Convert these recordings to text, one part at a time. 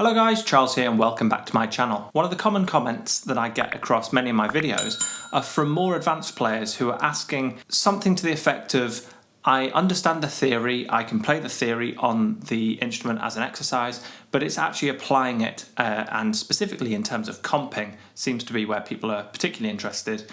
Hello guys, Charles here and welcome back to my channel. One of the common comments that I get across many of my videos are from more advanced players who are asking something to the effect of, I understand the theory, I can play the theory on the instrument as an exercise, but it's actually applying it, and specifically in terms of comping, seems to be where people are particularly interested.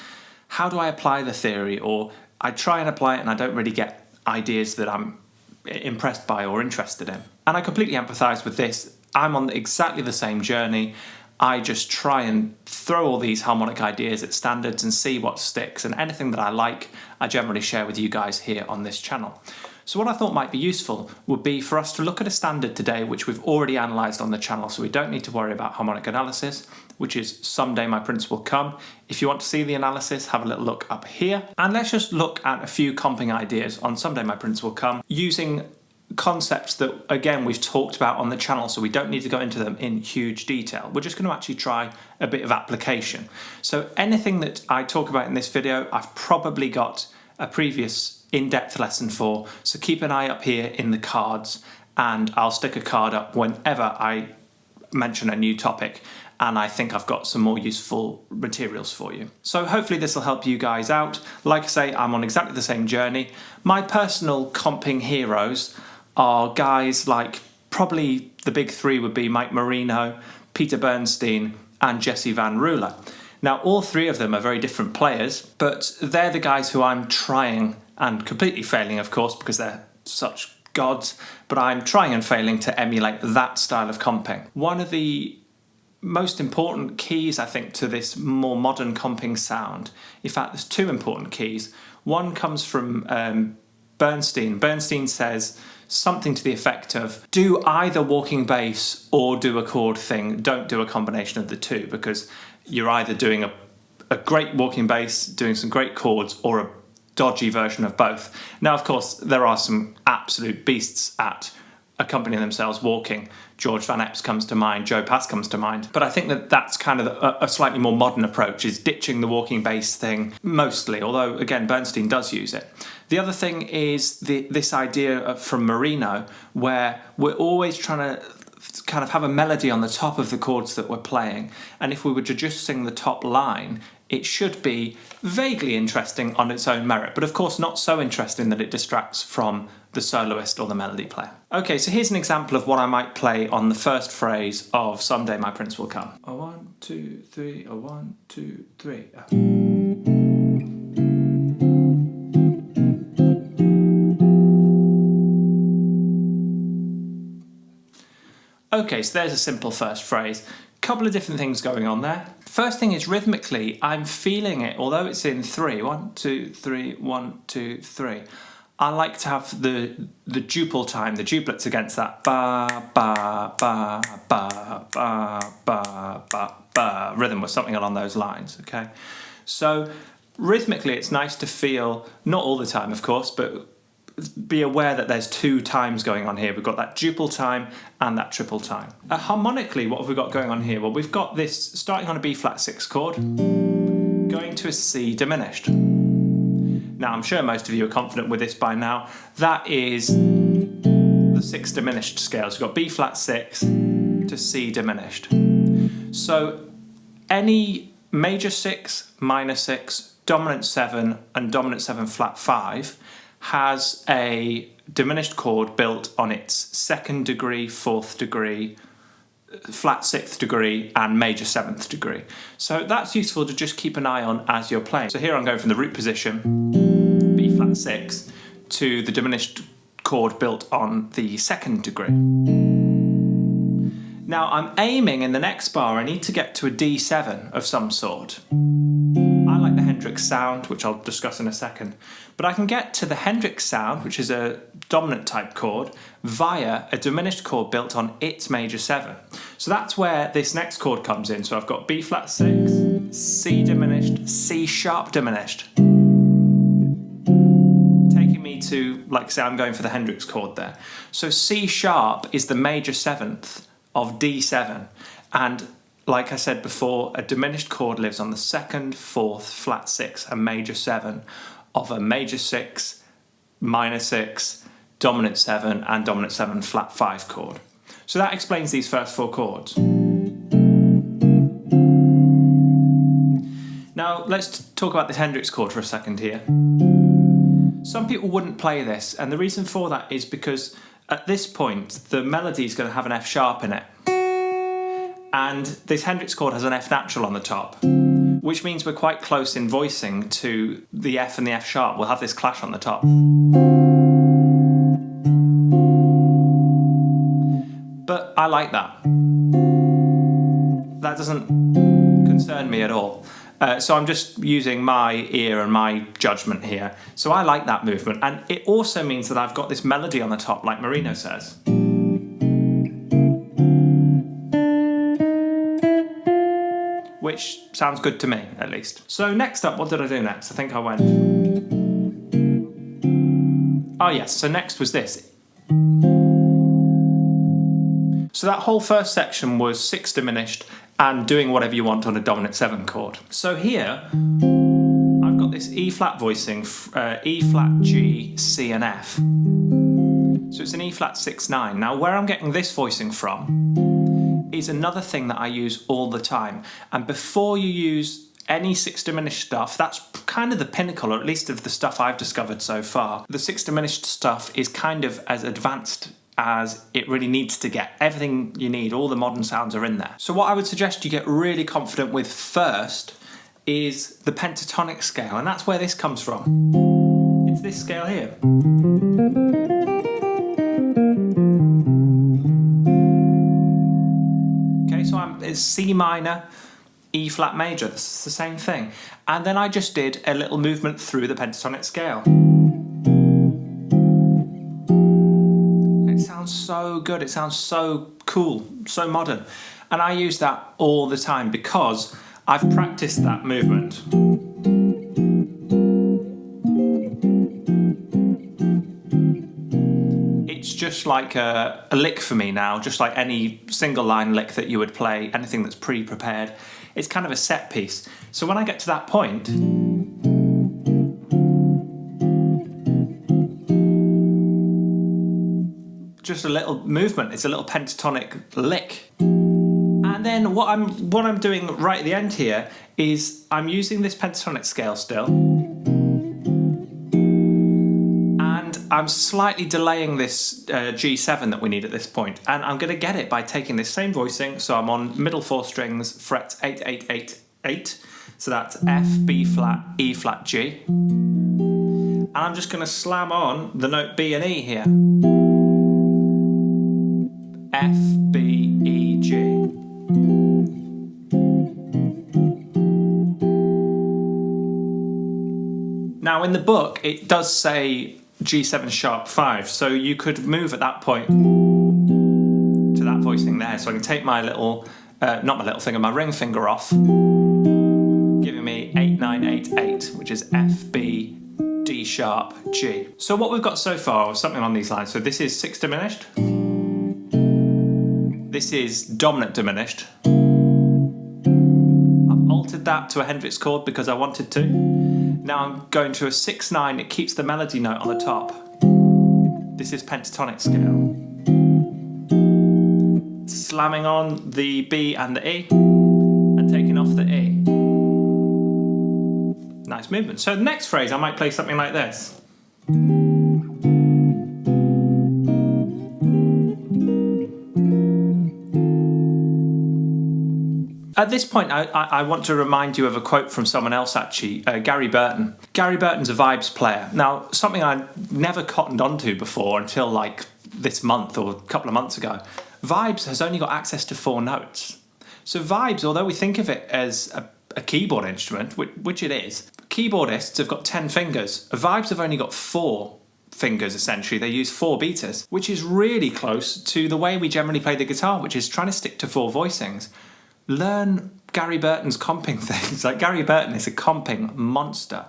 How do I apply the theory? Or I try and apply it and I don't really get ideas that I'm impressed by or interested in. And I completely empathise with this. I'm on exactly the same journey. I just try and throw all these harmonic ideas at standards and see what sticks, and anything that I like, I generally share with you guys here on this channel. So what I thought might be useful would be for us to look at a standard today which we've already analysed on the channel, so we don't need to worry about harmonic analysis, which is Someday My Prince Will Come. If you want to see the analysis, have a little look up here. And let's just look at a few comping ideas on Someday My Prince Will Come using concepts that, again, we've talked about on the channel, so we don't need to go into them in huge detail. We're just going to actually try a bit of application. So anything that I talk about in this video, I've probably got a previous in-depth lesson for, so keep an eye up here in the cards, and I'll stick a card up whenever I mention a new topic and I think I've got some more useful materials for you. So hopefully this will help you guys out. Like I say, I'm on exactly the same journey. My personal comping heroes are guys like, probably the big three would be Mike Moreno, Peter Bernstein and Jesse Van Ruller. Now all three of them are very different players, but they're the guys who I'm trying, and completely failing of course because they're such gods, but I'm trying and failing to emulate that style of comping. One of the most important keys, I think, to this more modern comping sound, in fact there's two important keys. One comes from Bernstein. Bernstein says something to the effect of, do either walking bass or do a chord thing, don't do a combination of the two, because you're either doing a great walking bass, doing some great chords, or a dodgy version of both. Now of course there are some absolute beasts at accompanying themselves walking. George Van Epps comes to mind, Joe Pass comes to mind. But I think that that's kind of a slightly more modern approach, is ditching the walking bass thing mostly, although again Bernstein does use it. The other thing is this idea from Moreno, where we're always trying to kind of have a melody on the top of the chords that we're playing, and if we were to just sing the top line, it should be vaguely interesting on its own merit, but of course not so interesting that it distracts from the soloist or the melody player. Okay, so here's an example of what I might play on the first phrase of Someday My Prince Will Come. A 1, 2, 3, a 1, 2, 3. Okay, so there's a simple first phrase. Couple of different things going on there. First thing is rhythmically, I'm feeling it, although it's in 3. 1, 2, 3, 1, 2, 3. I like to have the duple time, the duplets against that ba ba ba ba ba ba ba ba rhythm, or something along those lines. Okay, so rhythmically it's nice to feel, not all the time of course, but be aware that there's two times going on here. We've got that duple time and that triple time. Harmonically, what have we got going on here? Well, we've got this starting on a B flat 6 chord, going to a C diminished. Now, I'm sure most of you are confident with this by now. That is the 6 diminished scale. So we've got B flat 6 to C diminished. So any major 6, minor 6, dominant 7 and dominant 7 flat 5 has a diminished chord built on its 2nd degree, 4th degree, flat 6th degree and major 7th degree. So that's useful to just keep an eye on as you're playing. So here I'm going from the root position, B flat 6, to the diminished chord built on the 2nd degree. Now I'm aiming in the next bar, I need to get to a D7 of some sort. I like the Hendrix sound, which I'll discuss in a second, but I can get to the Hendrix sound, which is a dominant type chord, via a diminished chord built on its major 7. So that's where this next chord comes in. So I've got B flat 6, C diminished, C sharp diminished, taking me to, like say, I'm going for the Hendrix chord there. So C sharp is the major 7th of D7, and like I said before, a diminished chord lives on the 2nd, 4th, flat 6, and major 7 of a major 6, minor 6, dominant 7, and dominant 7 flat 5 chord. So that explains these first 4 chords. Now let's talk about this Hendrix chord for a second here. Some people wouldn't play this, and the reason for that is because at this point the melody is going to have an F sharp in it. And this Hendrix chord has an F natural on the top, which means we're quite close in voicing to the F and the F sharp. We'll have this clash on the top. But I like that. That doesn't concern me at all. So I'm just using my ear and my judgment here. So I like that movement. And it also means that I've got this melody on the top, like Moreno says. Which sounds good to me, at least. So next up, what did I do next? I think I went... Oh yes, so next was this. So that whole first section was 6 diminished and doing whatever you want on a dominant 7 chord. So here, I've got this E flat voicing, E flat, G, C and F. So it's an E flat 6-9. Now where I'm getting this voicing from is another thing that I use all the time. And before you use any 6 diminished stuff, that's kind of the pinnacle, or at least of the stuff I've discovered so far. The 6 diminished stuff is kind of as advanced as it really needs to get. Everything you need, all the modern sounds are in there. So what I would suggest you get really confident with first is the pentatonic scale, and that's where this comes from. It's this scale here. Okay, so it's C minor, E flat major, this is the same thing. And then I just did a little movement through the pentatonic scale. It sounds so good, it sounds so cool, so modern. And I use that all the time because I've practiced that movement. It's just like a lick for me now, just like any single line lick that you would play, anything that's pre-prepared. It's kind of a set piece. So when I get to that point, just a little movement, it's a little pentatonic lick. And then what I'm doing right at the end here is I'm using this pentatonic scale still, and I'm slightly delaying this G7 that we need at this point, and I'm going to get it by taking this same voicing. So I'm on middle 4 strings, frets 8, 8, 8, 8. So that's F, B flat, E flat, G. And I'm just going to slam on the note B and E here. F, B, E, G. Now in the book it does say G7 sharp 5, so you could move at that point to that voicing there. So I can take my little, not my little finger, my ring finger off, giving me 8, 9, 8, 8, which is F, B, D sharp, G. So what we've got so far is something on these lines. So this is 6 diminished. This is dominant diminished. I've altered that to a Hendrix chord because I wanted to. Now I'm going to a 6-9, it keeps the melody note on the top. This is pentatonic scale. Slamming on the B and the E, and taking off the E. Nice movement. So the next phrase I might play something like this. At this point, I want to remind you of a quote from someone else, actually, Gary Burton. Gary Burton's a vibes player. Now, something I never cottoned onto before until like this month or a couple of months ago. Vibes has only got access to 4 notes. So vibes, although we think of it as a keyboard instrument, which it is, keyboardists have got 10 fingers. Vibes have only got 4 fingers, essentially. They use 4 beaters, which is really close to the way we generally play the guitar, which is trying to stick to 4 voicings. Learn Gary Burton's comping things. Like, Gary Burton is a comping monster.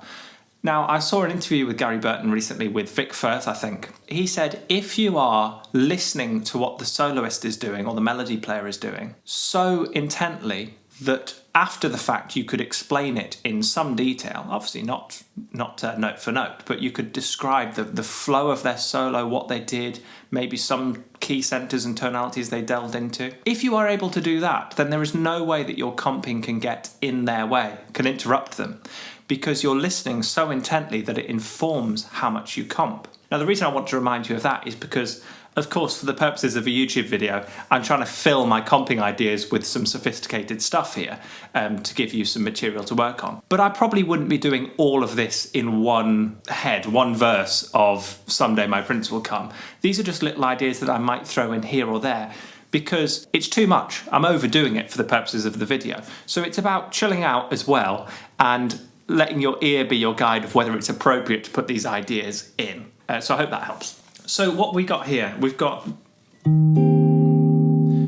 Now, I saw an interview with Gary Burton recently with Vic Firth, I think. He said, if you are listening to what the soloist is doing or the melody player is doing so intently that after the fact you could explain it in some detail, obviously not note for note, but you could describe the flow of their solo, what they did, maybe some key centers and tonalities they delved into. If you are able to do that, then there is no way that your comping can get in their way, can interrupt them, because you're listening so intently that it informs how much you comp. Now, the reason I want to remind you of that is because, of course, for the purposes of a YouTube video, I'm trying to fill my comping ideas with some sophisticated stuff here to give you some material to work on. But I probably wouldn't be doing all of this in one head, one verse of Someday My Prince Will Come. These are just little ideas that I might throw in here or there because it's too much. I'm overdoing it for the purposes of the video. So it's about chilling out as well and letting your ear be your guide of whether it's appropriate to put these ideas in. So I hope that helps. So what we got here, we've got...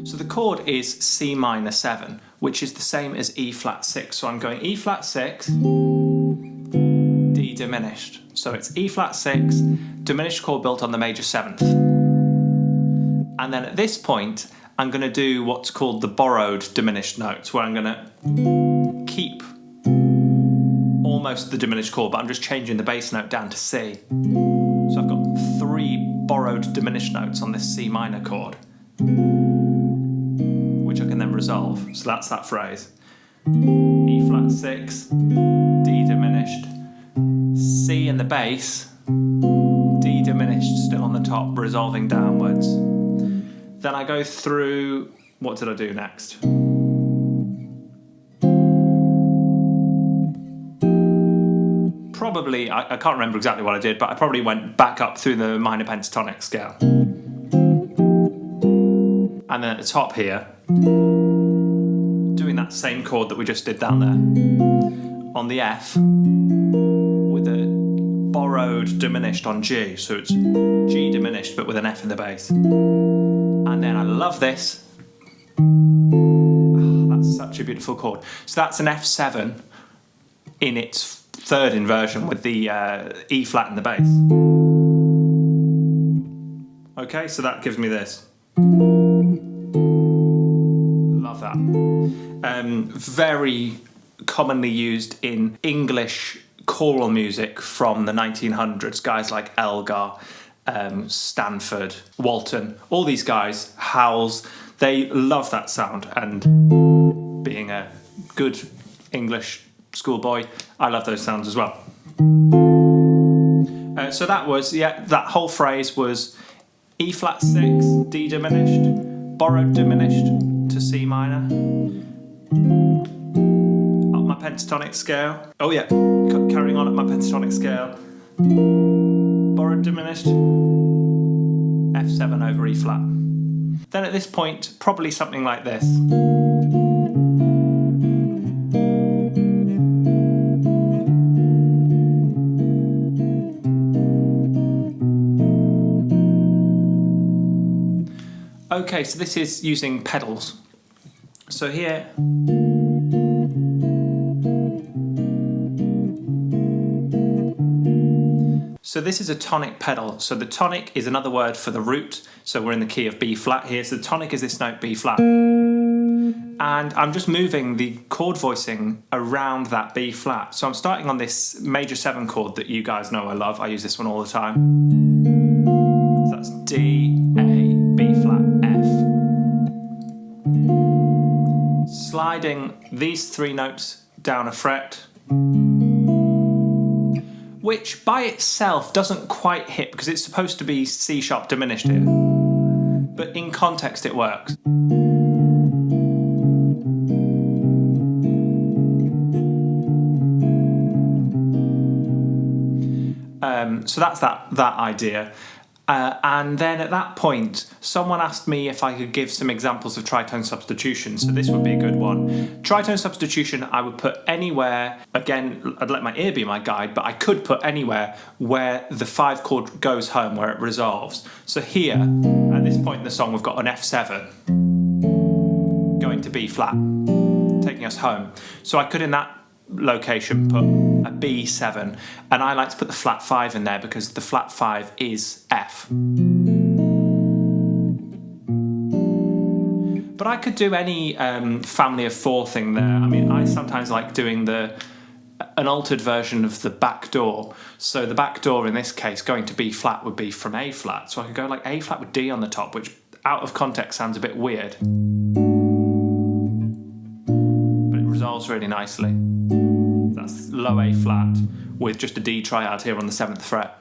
So the chord is C minor 7, which is the same as E flat 6. So I'm going E flat 6, D diminished. So it's E flat 6, diminished chord built on the major 7th. And then at this point, I'm going to do what's called the borrowed diminished notes, where I'm going to keep almost the diminished chord, but I'm just changing the bass note down to C. So I've got 3 borrowed diminished notes on this C minor chord, which I can then resolve. So that's that phrase. E flat 6, D diminished, C in the bass, D diminished still on the top, resolving downwards. Then I go through, what did I do next? Probably, I can't remember exactly what I did, but I probably went back up through the minor pentatonic scale. And then at the top here, doing that same chord that we just did down there, on the F, with a borrowed diminished on G, so it's G diminished but with an F in the bass. And then I love this. Oh, that's such a beautiful chord. So that's an F7 in its 3rd inversion with the E flat in the bass. Okay, so that gives me this. Love that. Very commonly used in English choral music from the 1900s. Guys like Elgar, Stanford, Walton, all these guys, Howells, they love that sound. And being a good English schoolboy, I love those sounds as well. So that was, that whole phrase was E flat 6, D diminished, borrowed diminished to C minor, up my pentatonic scale. Oh yeah, carrying on at my pentatonic scale, borrowed diminished, F7 over E flat. Then at this point, probably something like this. Okay, so this is using pedals. So here, so this is a tonic pedal. So the tonic is another word for the root. So we're in the key of B flat here. So the tonic is this note B flat. And I'm just moving the chord voicing around that B flat. So I'm starting on this major 7 chord that you guys know I love. I use this one all the time. So that's D, A, B flat, F. Sliding these 3 notes down a fret, which by itself doesn't quite hit because it's supposed to be C sharp diminished here, but in context it works. So that's that idea. And then at that point, someone asked me if I could give some examples of tritone substitution, so this would be a good one. Tritone substitution I would put anywhere, again, I'd let my ear be my guide, but I could put anywhere where the 5 chord goes home, where it resolves. So here, at this point in the song, we've got an F7 going to B flat, taking us home. So I could, in that location, put a B7, and I like to put the flat 5 in there because the flat 5 is F. But I could do any family of 4 thing there. I mean, I sometimes like doing an altered version of the back door. So the back door in this case, going to B flat would be from A flat. So I could go like A flat with D on the top, which out of context sounds a bit weird. But it resolves really nicely. That's low A flat with just a D triad here on the 7th fret.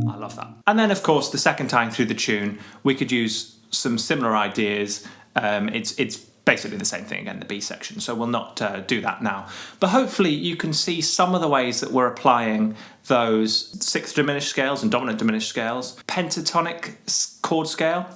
I love that. And then of course the second time through the tune we could use some similar ideas. It's basically the same thing again, the B section, so we'll not do that now. But hopefully you can see some of the ways that we're applying those 6th diminished scales and dominant diminished scales, pentatonic chord scale,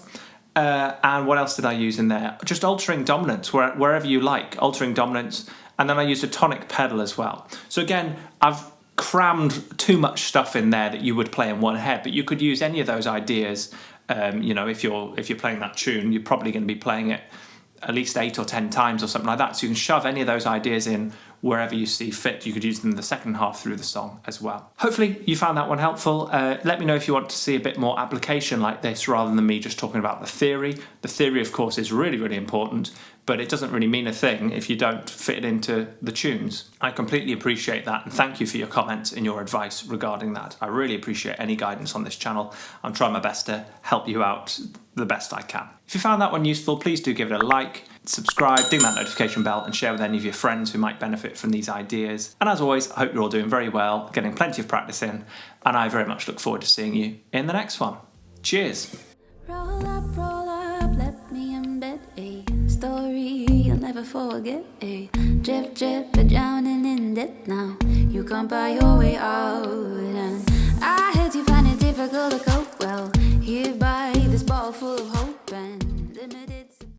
and what else did I use in there? Just altering dominants wherever you like, altering dominants, and then I used a tonic pedal as well. So again, I've crammed too much stuff in there that you would play in one head, but you could use any of those ideas. You know, if you're playing that tune, you're probably going to be playing it at least 8 or 10 times or something like that. So you can shove any of those ideas in wherever you see fit. You could use them in the second half through the song as well. Hopefully you found that one helpful. Let me know if you want to see a bit more application like this rather than me just talking about the theory. The theory, of course, is really, really important, but it doesn't really mean a thing if you don't fit it into the tunes. I completely appreciate that, and thank you for your comments and your advice regarding that. I really appreciate any guidance on this channel. I'm trying my best to help you out the best I can. If you found that one useful, please do give it a like, subscribe, ding that notification bell, and share with any of your friends who might benefit from these ideas. And as always, I hope you're all doing very well, getting plenty of practice in, and I very much look forward to seeing you in the next one. Cheers! Roll up, let me embed a story you'll never forget. A drip, drip, you're drowning in debt now. You can't buy your way out, and I heard you find it difficult to cope well. Here